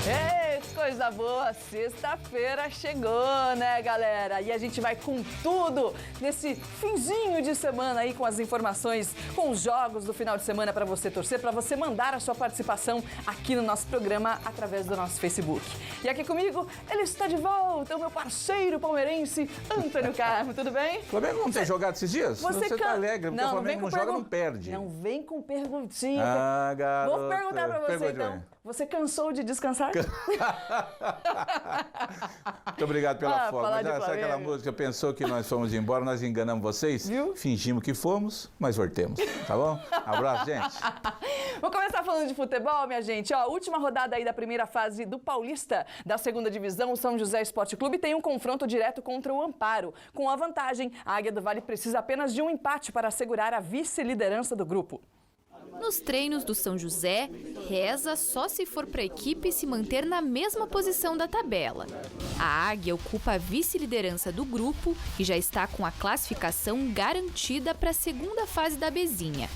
Ei, coisa boa, sexta-feira chegou, né, galera? E a gente vai com tudo nesse finzinho de semana aí, com as informações, com os jogos do final de semana para você torcer, para você mandar a sua participação aqui no nosso programa através do nosso Facebook. E aqui comigo, ele está de volta, o meu parceiro palmeirense, Antônio Carmo, tudo bem? O Flamengo não tem jogado esses dias? Você tá alegre, porque o Flamengo não joga, não perde. Não vem com perguntinha. Ah, garoto. Vou perguntar pra você, então. Você cansou de descansar? Muito obrigado pela folga. Mas sabe aquela música, pensou que nós fomos embora, nós enganamos vocês? Viu? Fingimos que fomos, mas voltemos, tá bom? Abraço, gente. Vou começar falando de futebol, minha gente. Ó, última rodada aí da primeira fase do Paulista da segunda divisão, o São José Esporte Clube tem um confronto direto contra o Amparo. Com a vantagem, a Águia do Vale precisa apenas de um empate para assegurar a vice-liderança do grupo. Nos treinos do São José, reza só se for para a equipe se manter na mesma posição da tabela. A Águia ocupa a vice-liderança do grupo e já está com a classificação garantida para a segunda fase da Bezinha.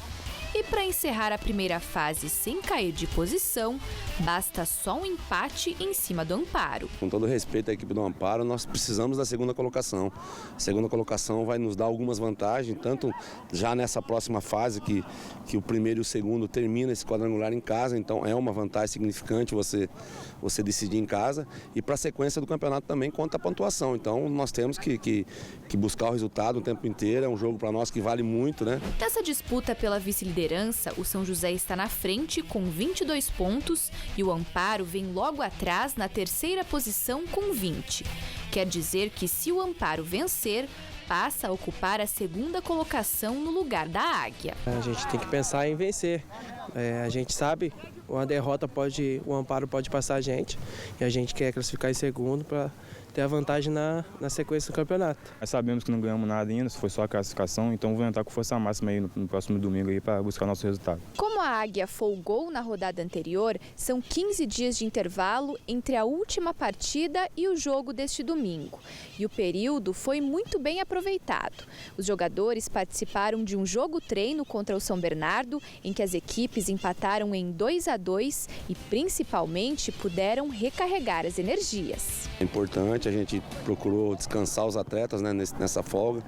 E para encerrar a primeira fase sem cair de posição, basta só um empate em cima do Amparo. Com todo respeito à equipe do Amparo, nós precisamos da segunda colocação. A segunda colocação vai nos dar algumas vantagens, tanto já nessa próxima fase que o primeiro e o segundo terminam esse quadrangular em casa, então é uma vantagem significante você decidir em casa. E para a sequência do campeonato também conta a pontuação, então nós temos que buscar o resultado o tempo inteiro, é um jogo para nós que vale muito, né? Nessa disputa pela vice-liderança, o São José está na frente com 22 pontos e o Amparo vem logo atrás na terceira posição com 20. Quer dizer que se o Amparo vencer, passa a ocupar a segunda colocação no lugar da Águia. A gente tem que pensar em vencer. A gente sabe, uma derrota o Amparo pode passar a gente e a gente quer classificar em segundo para ter a vantagem na sequência do campeonato. Nós sabemos que não ganhamos nada ainda, foi só a classificação, então vamos entrar com força máxima aí no próximo domingo aí para buscar o nosso resultado. Como a Águia folgou na rodada anterior, são 15 dias de intervalo entre a última partida e o jogo deste domingo. E o período foi muito bem aproveitado. Os jogadores participaram de um jogo-treino contra o São Bernardo, em que as equipes empataram em 2-2 e principalmente puderam recarregar as energias. É importante, a gente procurou descansar os atletas, né, nessa folga.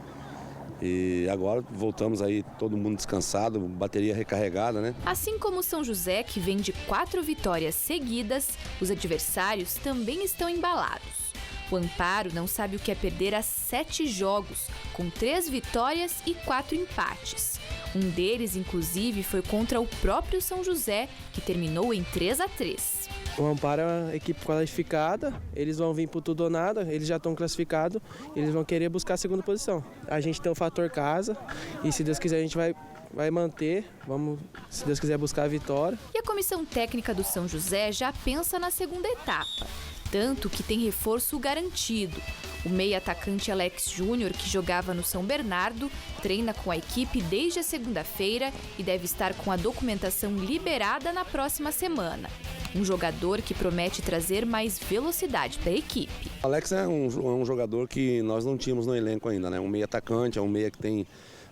E agora voltamos aí todo mundo descansado, bateria recarregada, né? Assim como o São José, que vem de 4 vitórias seguidas, os adversários também estão embalados. O Amparo não sabe o que é perder a 7 jogos, com 3 vitórias e 4 empates. Um deles, inclusive, foi contra o próprio São José, que terminou em 3-3. O Amparo é uma equipe qualificada, eles vão vir por tudo ou nada, eles já estão classificados, eles vão querer buscar a segunda posição. A gente tem o fator casa e, se Deus quiser, a gente vai manter, vamos, se Deus quiser, buscar a vitória. E a comissão técnica do São José já pensa na segunda etapa, tanto que tem reforço garantido. O meio-atacante Alex Júnior, que jogava no São Bernardo, treina com a equipe desde a segunda-feira e deve estar com a documentação liberada na próxima semana. Um jogador que promete trazer mais velocidade para a equipe. Alex é um jogador que nós não tínhamos no elenco ainda, né? Um meio-atacante, é um meia que tem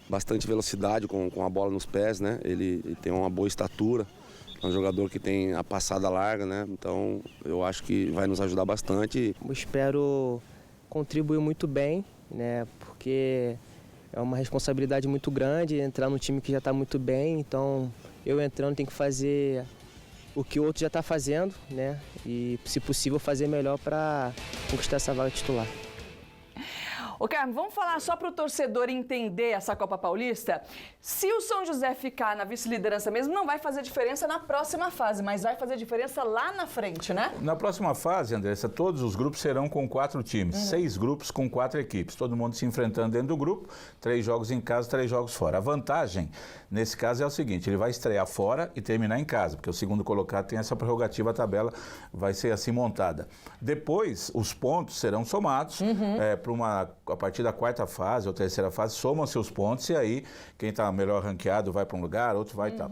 bastante velocidade com a bola nos pés, né? Ele tem uma boa estatura. É um jogador que tem a passada larga, né? Então eu acho que vai nos ajudar bastante. Eu espero contribuir muito bem, né? Porque é uma responsabilidade muito grande entrar num time que já está muito bem. Então eu entrando tenho que fazer o que o outro já está fazendo, né? E, se possível, fazer melhor para conquistar essa vaga titular. Ô, Carmo, vamos falar só para o torcedor entender essa Copa Paulista? Se o São José ficar na vice-liderança mesmo, não vai fazer diferença na próxima fase, mas vai fazer diferença lá na frente, né? Na próxima fase, Andressa, todos os grupos serão com 4 times, 6 grupos com 4 equipes, todo mundo se enfrentando dentro do grupo, 3 jogos em casa, 3 jogos fora. A vantagem, nesse caso, é o seguinte, ele vai estrear fora e terminar em casa, porque o segundo colocado tem essa prerrogativa, a tabela vai ser assim montada. Depois, os pontos serão somados para uma a partir da quarta fase ou terceira fase, somam seus pontos e aí quem está melhor ranqueado vai para um lugar, outro vai e tal.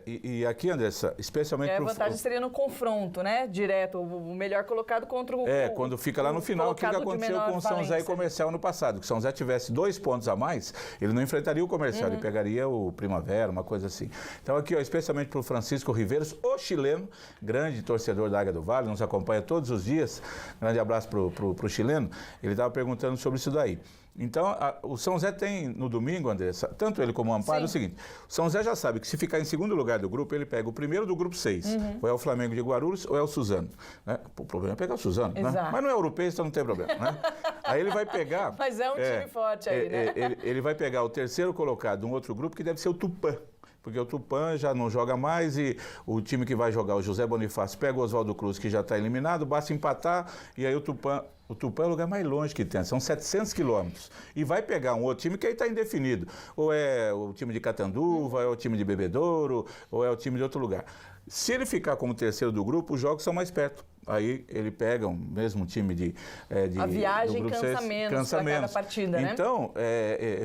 E aqui, Andressa, especialmente... A vantagem seria no confronto, né? Direto, o melhor colocado contra o... quando fica lá no final, o que aconteceu com o São José e Comercial no passado? Que o São José tivesse 2 pontos a mais, ele não enfrentaria o Comercial, ele pegaria o Primavera, uma coisa assim. Então aqui, ó, especialmente para o Francisco Riveiros, o chileno, grande torcedor da Águia do Vale, nos acompanha todos os dias. Grande abraço para o chileno. Ele estava perguntando sobre isso daí. Então, o São José tem no domingo, Andressa, tanto ele como o Amparo, o seguinte: o São José já sabe que se ficar em segundo lugar do grupo, ele pega o primeiro do grupo 6. Ou é o Flamengo de Guarulhos ou é o Suzano. Né? O problema é pegar o Suzano, né? Mas não é europeu, então não tem problema. Né? Aí ele vai pegar... Mas é um time forte aí, né? Ele vai pegar o terceiro colocado de um outro grupo que deve ser o Tupã. Porque o Tupã já não joga mais e o time que vai jogar, o José Bonifácio, pega o Oswaldo Cruz, que já está eliminado, basta empatar e aí o Tupã é o lugar mais longe que tem, são 700 quilômetros. E vai pegar um outro time que aí está indefinido. Ou é o time de Catanduva, ou é o time de Bebedouro, ou é o time de outro lugar. Se ele ficar como terceiro do grupo, os jogos são mais perto. Aí ele pega o mesmo time de a viagem do grupo cansa 6, menos para cada partida, né? Então,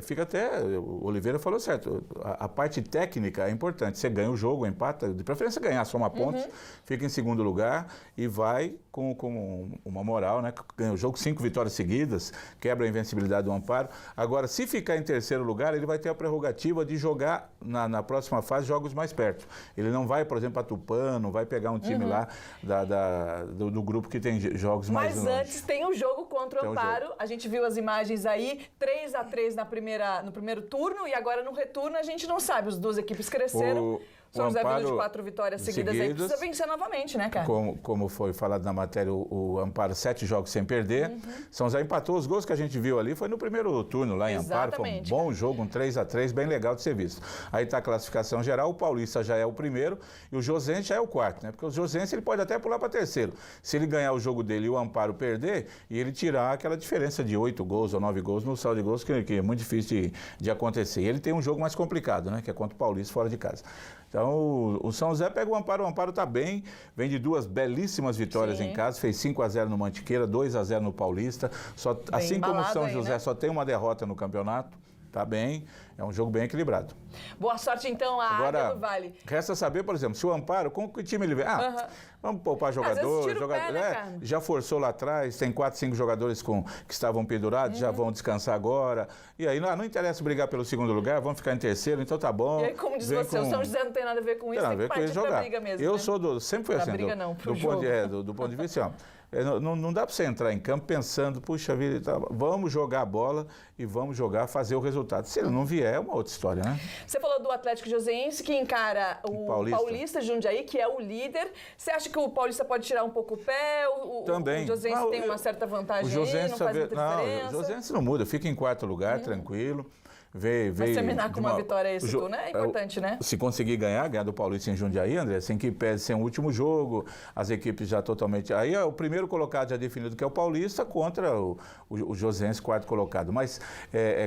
fica até... O Oliveira falou certo. A parte técnica é importante. Você ganha o jogo, empata, de preferência ganhar, soma pontos, fica em segundo lugar e vai com uma moral, né? Ganha o jogo, 5 vitórias seguidas, quebra a invencibilidade do Amparo. Agora, se ficar em terceiro lugar, ele vai ter a prerrogativa de jogar na próxima fase jogos mais perto. Ele não vai, por exemplo, a Tupã, não vai pegar um time lá do grupo que tem jogos mais longe. Mas antes tem o jogo contra o Amparo. A gente viu as imagens aí, 3-3 no primeiro turno e agora no retorno a gente não sabe. As duas equipes cresceram. São José vindo de 4 vitórias seguidas aí, precisa vencer novamente, né, cara? Como foi falado na matéria, o Amparo 7 jogos sem perder. São José empatou, os gols que a gente viu ali foi no primeiro turno lá em Amparo, foi um bom jogo, um 3-3, bem legal de ser visto. Aí está a classificação geral, o Paulista já é o primeiro e o Josense já é o quarto, né? Porque o Josense ele pode até pular para terceiro. Se ele ganhar o jogo dele e o Amparo perder, e ele tirar aquela diferença de 8 gols ou 9 gols no saldo de gols, que é muito difícil de acontecer. E ele tem um jogo mais complicado, né? Que é contra o Paulista fora de casa. Então, o São José pega o Amparo está bem, vem de 2 belíssimas vitórias em casa, fez 5-0 no Mantiqueira, 2-0 no Paulista, assim como o São José, né? Só tem uma derrota no campeonato, tá bem, é um jogo bem equilibrado. Boa sorte então a Águia do Vale. Resta saber, por exemplo, se o Amparo, com que time ele vem? Vamos poupar jogadores, já forçou lá atrás, tem 4, 5 jogadores que estavam pendurados, já vão descansar agora. E aí não interessa brigar pelo segundo lugar, vamos ficar em terceiro, então tá bom. E aí, como diz você, o São José não tem nada a ver com isso, tem que partir pra briga mesmo. Eu né? sou sempre fui assim, do ponto de vista assim, não dá para você entrar em campo pensando, puxa vida, vamos jogar a bola e vamos fazer o resultado. Se ele não vier, é uma outra história, né? Você falou do Atlético Joseense, que encara o Paulista de Jundiaí, que é o líder. Você acha que o Paulista pode tirar um pouco o pé? Também. O Joseense tem uma certa vantagem aí, não faz muita diferença? O Joseense não muda, fica em quarto lugar, tranquilo. Mas terminar com uma vitória esse turno é importante, né? Se conseguir ganhar do Paulista em Jundiaí, André, sem que pese ser um último jogo, as equipes já totalmente... Aí é o primeiro colocado já definido, que é o Paulista, contra o Josense, quarto colocado. Mas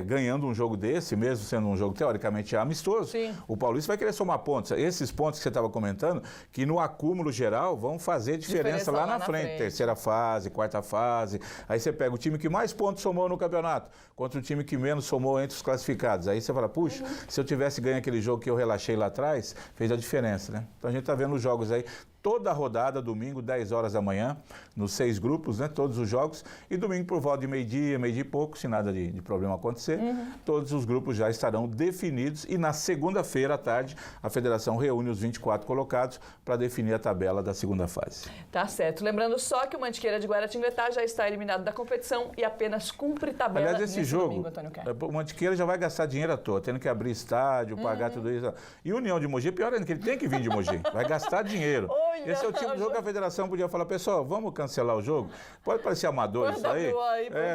ganhando um jogo desse, mesmo sendo um jogo teoricamente amistoso, o Paulista vai querer somar pontos. Esses pontos que você estava comentando, que no acúmulo geral vão fazer diferença lá na frente. Terceira fase, quarta fase. Aí você pega o time que mais pontos somou no campeonato, contra o time que menos somou entre os classificados. Aí você fala, puxa, se eu tivesse ganho aquele jogo que eu relaxei lá atrás, fez a diferença, né? Então a gente está vendo os jogos aí, toda a rodada, domingo, 10 horas da manhã, nos 6 grupos, né? Todos os jogos. E domingo por volta de meio-dia e pouco, se nada de problema acontecer, todos os grupos já estarão definidos. E na segunda-feira à tarde, a federação reúne os 24 colocados para definir a tabela da segunda fase. Tá certo. Lembrando só que o Mantiqueira de Guaratinguetá já está eliminado da competição e apenas cumpre tabela. Aliás, esse jogo, domingo, Antônio Caio. O Mantiqueira já vai gastar dinheiro à toa, tendo que abrir estádio, pagar tudo isso. E o União de Mogi, pior ainda, que ele tem que vir de Mogi. Vai gastar dinheiro. Esse é o tipo de jogo que a federação podia falar, pessoal, vamos cancelar o jogo? Pode parecer amador isso aí.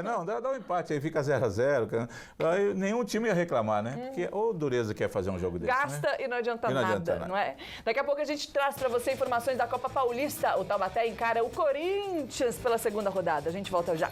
Não, dá um empate aí, fica 0-0. Aí nenhum time ia reclamar, né? Porque ou dureza quer fazer um jogo desse. Gasta, né? E não adianta nada, não é? Daqui a pouco a gente traz para você informações da Copa Paulista. O Taubaté encara o Corinthians pela segunda rodada. A gente volta já.